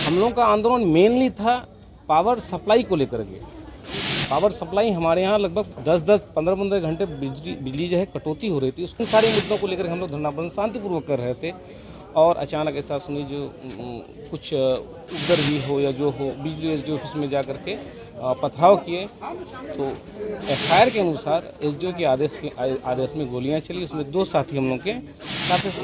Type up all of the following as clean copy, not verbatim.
हम लोगों का आंदोलन मेनली था पावर सप्लाई को लेकर के। पावर सप्लाई हमारे यहाँ लगभग 10-10, 15-15 घंटे बिजली जो है कटौती हो रही थी। उन सारे मुद्दों को लेकर हम लोग धरना प्रदर्शन शांतिपूर्वक कर रहे थे और अचानक ऐसा सुनी जो कुछ उधर भी हो या जो हो, बिजली एसडीओ ऑफिस में जा कर के पथराव किए। तो एफआईआर के अनुसार एसडीओ के आदेश में गोलियां चली। उसमें 2 साथी हम लोग के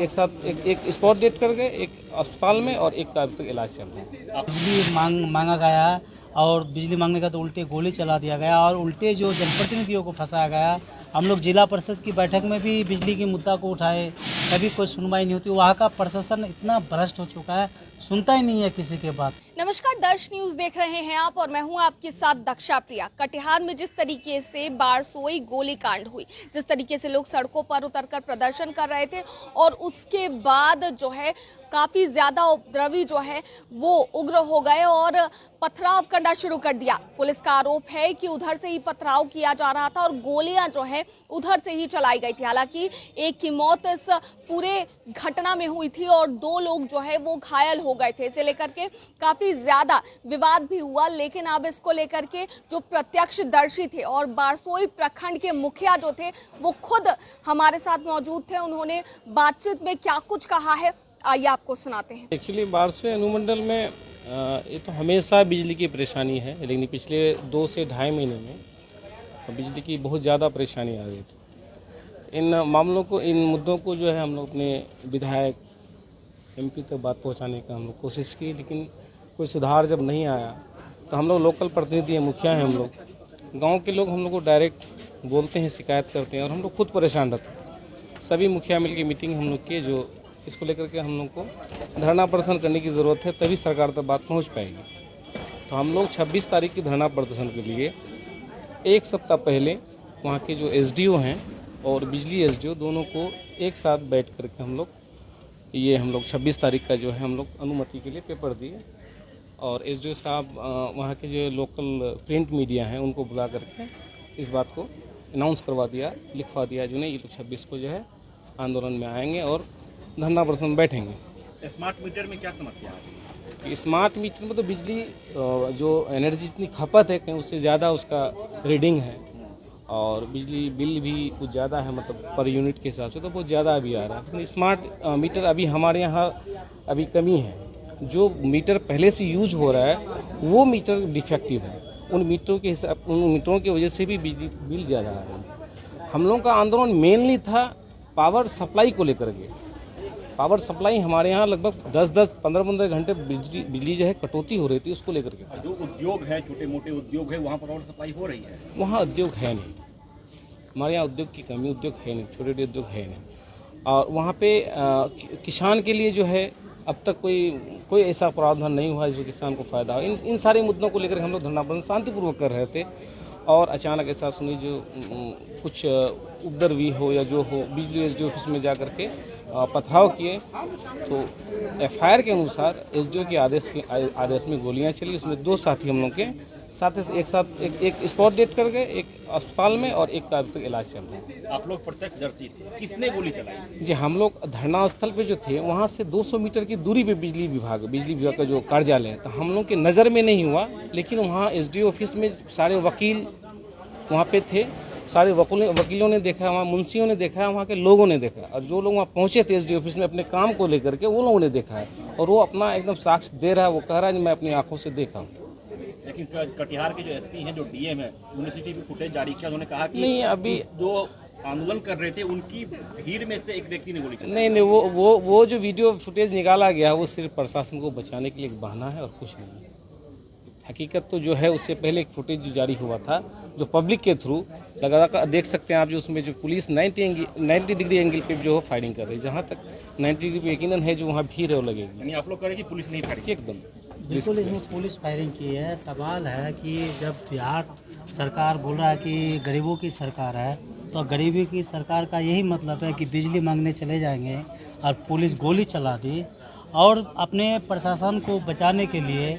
साथ एक स्पॉट डेथ कर गए, एक अस्पताल में और एक का अभी तक इलाज चल रहा है। बिजली मांगा गया और बिजली मांगने का तो उल्टे गोली चला दिया गया और उल्टे जो जनप्रतिनिधियों को फंसाया गया। हम लोग जिला परिषद की बैठक में भी बिजली के मुद्दा को उठाए, कभी कोई सुनवाई नहीं होती। वहाँ का प्रशासन इतना भ्रष्ट हो चुका है, सुनता ही नहीं है किसी के बात। नमस्कार, दर्श न्यूज देख रहे हैं आप और मैं हूं आपके साथ दक्षा प्रिया। कटिहार में जिस तरीके से बारसोई गोलीकांड हुई, जिस तरीके से लोग सड़कों पर उतरकर प्रदर्शन कर रहे थे और उसके बाद जो है काफी ज्यादा उपद्रवी जो है वो उग्र हो गए और पथराव करना शुरू कर दिया। पुलिस का आरोप है कि उधर से ही पथराव किया जा रहा था और गोलियां जो है उधर से ही चलाई गई थी। हालांकि एक की मौत इस पूरे घटना में हुई थी और 2 लोग जो है वो घायल हो गए थे। इसे लेकर के काफी ज्यादा विवाद भी हुआ, लेकिन अब इसको लेकर के जो प्रत्यक्षदर्शी थे और बारसोई प्रखंड के मुखिया जो थे वो खुद हमारे साथ मौजूद थे। उन्होंने बातचीत में क्या कुछ कहा है, आइए आपको सुनाते हैं। एक्चुअली बारसोई अनुमंडल में ये तो हमेशा बिजली की परेशानी है, लेकिन पिछले 2 से ढाई महीने में बिजली की बहुत ज़्यादा परेशानी आ गई थी। इन मामलों को, इन मुद्दों को जो है हम लोग अपने विधायक एमपी तक बात पहुंचाने का हम लोग कोशिश की, लेकिन कोई सुधार जब नहीं आया तो हम लोग लोकल प्रतिनिधि हैं, मुखिया हैं, हम लोग गांव के लोग हम लोग को डायरेक्ट बोलते हैं, शिकायत करते हैं और हम लोग खुद परेशान रहते हैं। सभी मुखिया मिलकर मीटिंग हम लोग किए, जो इसको लेकर के हम लोग को धरना प्रदर्शन करने की ज़रूरत है, तभी सरकार तक बात पहुंच पाएगी। तो हम लोग 26 तारीख की धरना प्रदर्शन के लिए 1 सप्ताह पहले वहाँ के जो एसडीओ हैं और बिजली एसडीओ दोनों को एक साथ बैठ करके हम लोग 26 तारीख का जो है हम लोग अनुमति के लिए पेपर दिए और एसडीओ साहब वहाँ के जो लोकल प्रिंट मीडिया हैं उनको बुला करके इस बात को अनाउंस करवा दिया, लिखवा दिया जो नहीं, ये लोग 26 को जो है आंदोलन में आएंगे और धरना प्रदर्शन बैठेंगे। स्मार्ट मीटर में क्या समस्या है? स्मार्ट मीटर में तो बिजली जो एनर्जी जितनी खपत है कहीं उससे ज़्यादा उसका रीडिंग है और बिजली बिल भी कुछ ज़्यादा है, मतलब पर यूनिट के हिसाब से तो बहुत ज़्यादा अभी आ रहा है। लेकिन स्मार्ट मीटर अभी हमारे यहाँ अभी कमी है। जो मीटर पहले से यूज हो रहा है वो मीटर डिफेक्टिव है, उन मीटरों की वजह से भी बिजली बिल ज़्यादा आ रहा है। हम लोगों का आंदोलन मेनली था पावर सप्लाई को लेकर के। पावर सप्लाई हमारे यहाँ लगभग 10-10, 15-15 घंटे बिजली जो है कटौती हो रही थी, उसको लेकर के। जो उद्योग है, छोटे मोटे उद्योग है, वहाँ पर पावर सप्लाई हो रही है? वहाँ उद्योग है नहीं, हमारे यहाँ उद्योग की कमी, उद्योग है नहीं, छोटे छोटे उद्योग है नहीं। और वहाँ पे किसान के लिए जो है अब तक कोई ऐसा प्रावधान नहीं हुआ है जो किसान को फ़ायदा हो। इन सारे मुद्दों को लेकर हम लोग धरना प्रदर्शन शांतिपूर्वक कर रहे थे और अचानक ऐसा सुनी जो कुछ उधर भी हो या जो हो, बिजली एसडीओ ऑफिस में जा कर के पथराव किए। तो एफआईआर के अनुसार एसडीओ के आदेश में गोलियां चली। उसमें 2 साथी हम लोग के साथ एक स्पॉट डेथ कर गए, एक अस्पताल में और एक का अभी तक इलाज चल रहा है। आप लोग प्रत्यक्षदर्शी थे, किसने गोली चलाई? जी, हम लोग धरना स्थल पे जो थे वहाँ से 200 मीटर की दूरी पे बिजली विभाग का जो कार्यालय है, तो हम लोग के नज़र में नहीं हुआ, लेकिन वहाँ एसडीओ ऑफिस में सारे वकील वहाँ पे थे, सारे वकीलों ने देखा, वहाँ मुंशियों ने देखा, वहाँ के लोगों ने देखा और जो लोग वहाँ पहुँचे थे एसडीओ ऑफिस में अपने काम को लेकर के, वो लोगों ने देखा है और वो अपना एकदम साक्ष्य दे रहा है, वो कह रहा है मैं अपनी आंखों से देखा हूँ। लेकिन कटिहार के जो एसपी हैं, जो डीएम है, उन्होंने सीसीटीवी फुटेज जारी किया। उन्होंने कहा कि नहीं, अभी जो आंदोलन कर रहे थे उनकी भीड़ में से एक व्यक्ति ने गोली चलाई। नहीं, वो जो वीडियो फुटेज निकाला गया वो सिर्फ प्रशासन को बचाने के लिए एक बहाना है और कुछ नहीं। हकीकत तो जो है उससे पहले एक फुटेज जो जारी हुआ था, जो पब्लिक के थ्रू लगातार देख सकते हैं आप, जो उसमें जो पुलिस 90 डिग्री एंगल पे जो फायरिंग कर रही है, जहाँ तक 90 डिग्री पे यकीनन है जो वहाँ भीड़ है वो लगेगी। यानी आप लोग कह रहे हैं कि पुलिस नहीं फायरिंग? एकदम बिल्कुल, इसमें पुलिस फायरिंग की है। सवाल है कि जब बिहार सरकार बोल रहा है कि गरीबों की सरकार है, तो गरीबी की सरकार का यही मतलब है कि बिजली मांगने चले जाएंगे और पुलिस गोली चला दी और अपने प्रशासन को बचाने के लिए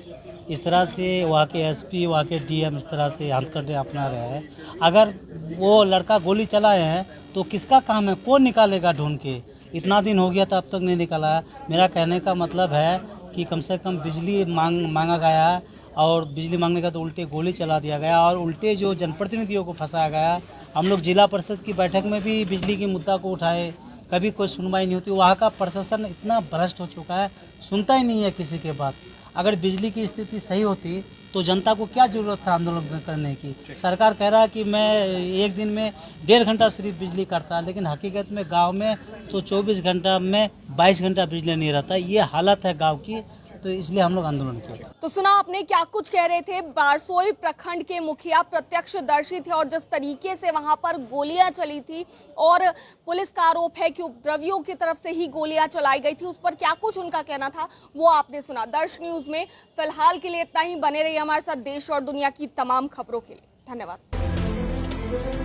इस तरह से वहाँ के एसपी, वहाँ के डीएम इस तरह से हथकंडे अपना रहे हैं। अगर वो लड़का गोली चलाए हैं तो किसका काम है, कौन निकालेगा ढूंढ के? इतना दिन हो गया था अब तक नहीं निकाला है। मेरा कहने का मतलब है कि कम से कम बिजली मांगा गया है, और बिजली मांगने का तो उल्टे गोली चला दिया गया और उल्टे जो जनप्रतिनिधियों को फंसाया गया। हम लोग जिला परिषद की बैठक में भी बिजली के मुद्दा को उठाए, कभी कोई सुनवाई नहीं होती। वहाँ का प्रशासन इतना भ्रष्ट हो चुका है, सुनता ही नहीं है किसी के बात। अगर बिजली की स्थिति सही होती तो जनता को क्या ज़रूरत था आंदोलन करने की। सरकार कह रहा है कि मैं एक दिन में 1.5 घंटा सिर्फ बिजली काटता है, लेकिन हकीकत में गांव में तो 24 घंटा में 22 घंटा बिजली नहीं रहता। ये हालत है गांव की, तो इसलिए हम लोग आंदोलन किए। तो सुना आपने क्या कुछ कह रहे थे। बारसोई प्रखंड के मुखिया प्रत्यक्षदर्शी थे और जिस तरीके से वहां पर गोलियां चली थी और पुलिस का आरोप है कि उपद्रवियों की तरफ से ही गोलियां चलाई गई थी, उस पर क्या कुछ उनका कहना था वो आपने सुना। दर्श न्यूज में फिलहाल के लिए इतना ही। बने रहिए हमारे साथ देश और दुनिया की तमाम खबरों के लिए। धन्यवाद।